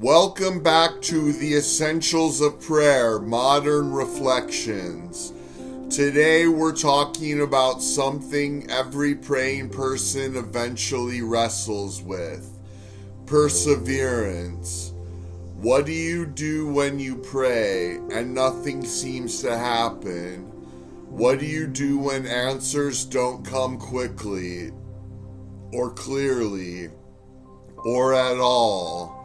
Welcome back to the Essentials of Prayer Modern Reflections. Today we're talking about something every praying person eventually wrestles with: perseverance. What do you do when you pray and nothing seems to happen? What do you do when answers don't come quickly, or clearly, or at all?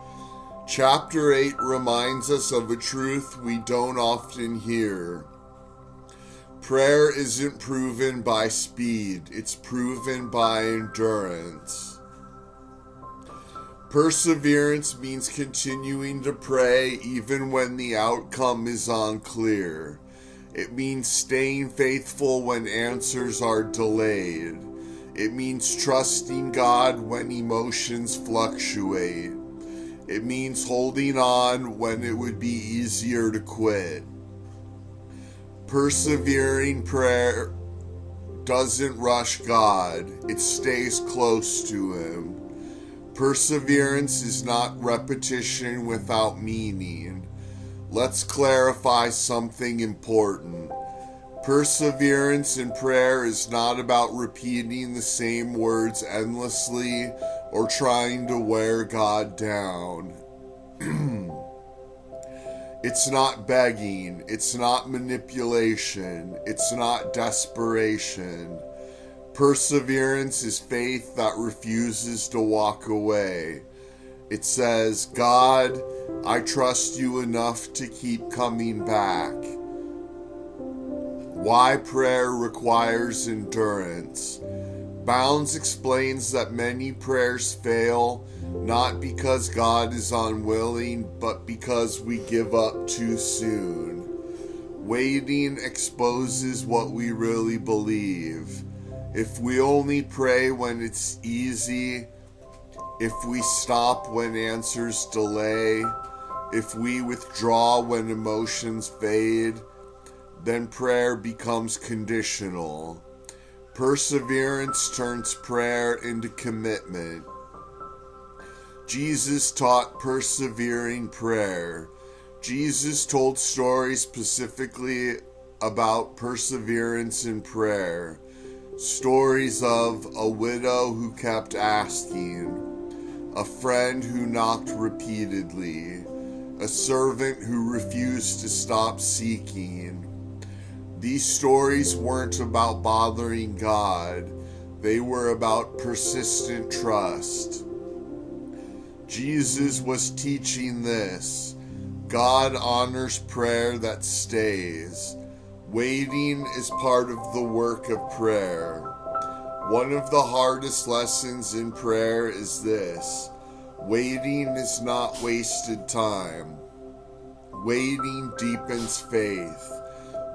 Chapter 8 reminds us of a truth we don't often hear. Prayer isn't proven by speed, it's proven by endurance. Perseverance means continuing to pray even when the outcome is unclear. It means staying faithful when answers are delayed. It means trusting God when emotions fluctuate. It means holding on when it would be easier to quit. Persevering prayer doesn't rush God, it stays close to Him. Perseverance is not repetition without meaning. Let's clarify something important. Perseverance in prayer is not about repeating the same words endlessly or trying to wear God down. It's not begging, it's not manipulation, it's not desperation. Perseverance is faith that refuses to walk away. It says, God, I trust you enough to keep coming back. Why prayer requires endurance. Bounds explains that many prayers fail not because God is unwilling, but because we give up too soon. Waiting exposes what we really believe. If we only pray when it's easy, if we stop when answers delay, if we withdraw when emotions fade, then prayer becomes conditional. Perseverance turns prayer into commitment. Jesus taught persevering prayer. Jesus told stories specifically about perseverance in prayer. Stories of a widow who kept asking, a friend who knocked repeatedly, a servant who refused to stop seeking. These stories weren't about bothering God, they were about persistent trust. Jesus was teaching this: God honors prayer that stays. Waiting is part of the work of prayer. One of the hardest lessons in prayer is this: waiting is not wasted time. Waiting deepens faith.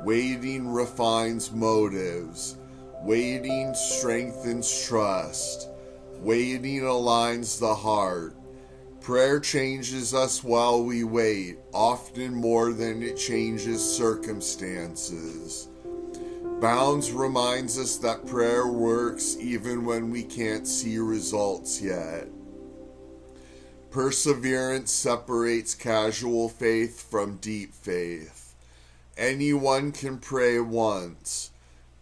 Waiting refines motives. Waiting strengthens trust. Waiting aligns the heart. Prayer changes us while we wait, often more than it changes circumstances. Bounds reminds us that prayer works even when we can't see results yet. Perseverance separates casual faith from deep faith. Anyone can pray once.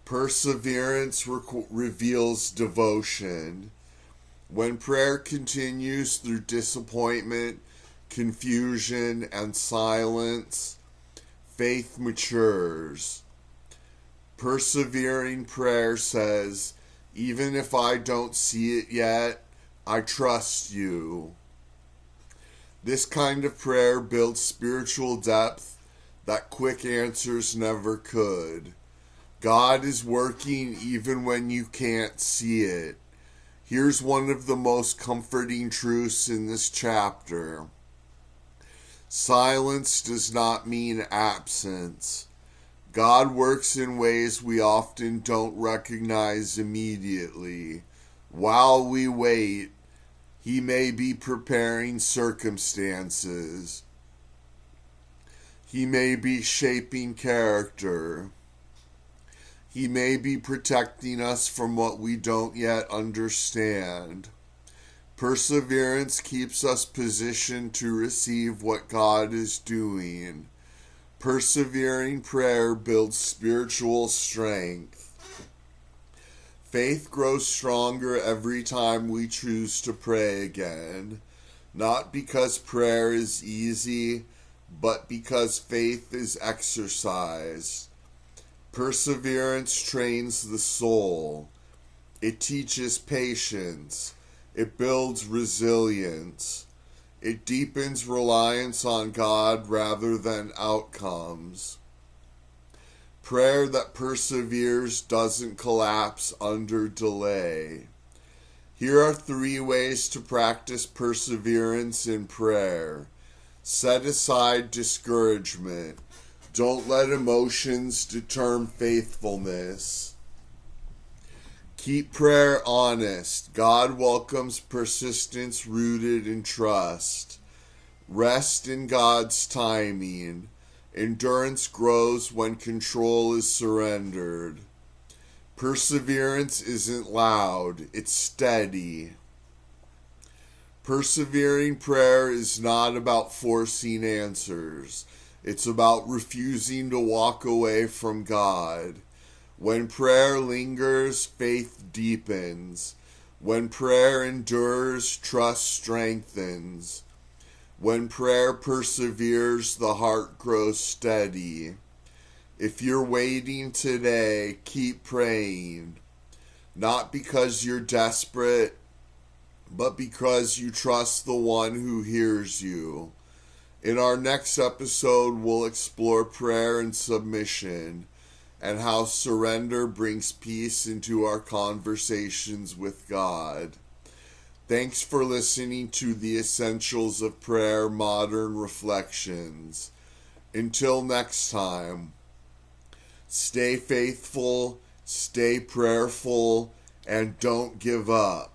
Perseverance reveals devotion. When prayer continues through disappointment, confusion, and silence, faith matures. Persevering prayer says, even if I don't see it yet, I trust you. This kind of prayer builds spiritual depth that quick answers never could. God is working even when you can't see it. Here's one of the most comforting truths in this chapter. Silence does not mean absence. God works in ways we often don't recognize immediately. While we wait, He may be preparing circumstances. He may be shaping character. He may be protecting us from what we don't yet understand. Perseverance keeps us positioned to receive what God is doing. Persevering prayer builds spiritual strength. Faith grows stronger every time we choose to pray again, not because prayer is easy, but because faith is exercised. Perseverance trains the soul. It teaches patience. It builds resilience. It deepens reliance on God rather than outcomes. Prayer that perseveres doesn't collapse under delay. Here are 3 ways to practice perseverance in prayer. Set aside discouragement. Don't let emotions determine faithfulness. Keep prayer honest. God welcomes persistence rooted in trust. Rest in God's timing. Endurance grows when control is surrendered. Perseverance isn't loud, it's steady. Persevering prayer is not about forcing answers. It's about refusing to walk away from God. When prayer lingers, faith deepens. When prayer endures, trust strengthens. When prayer perseveres, the heart grows steady. If you're waiting today, keep praying. Not because you're desperate, but because you trust the one who hears you. In our next episode, we'll explore prayer and submission and how surrender brings peace into our conversations with God. Thanks for listening to the Essentials of Prayer Modern Reflections. Until next time, stay faithful, stay prayerful, and don't give up.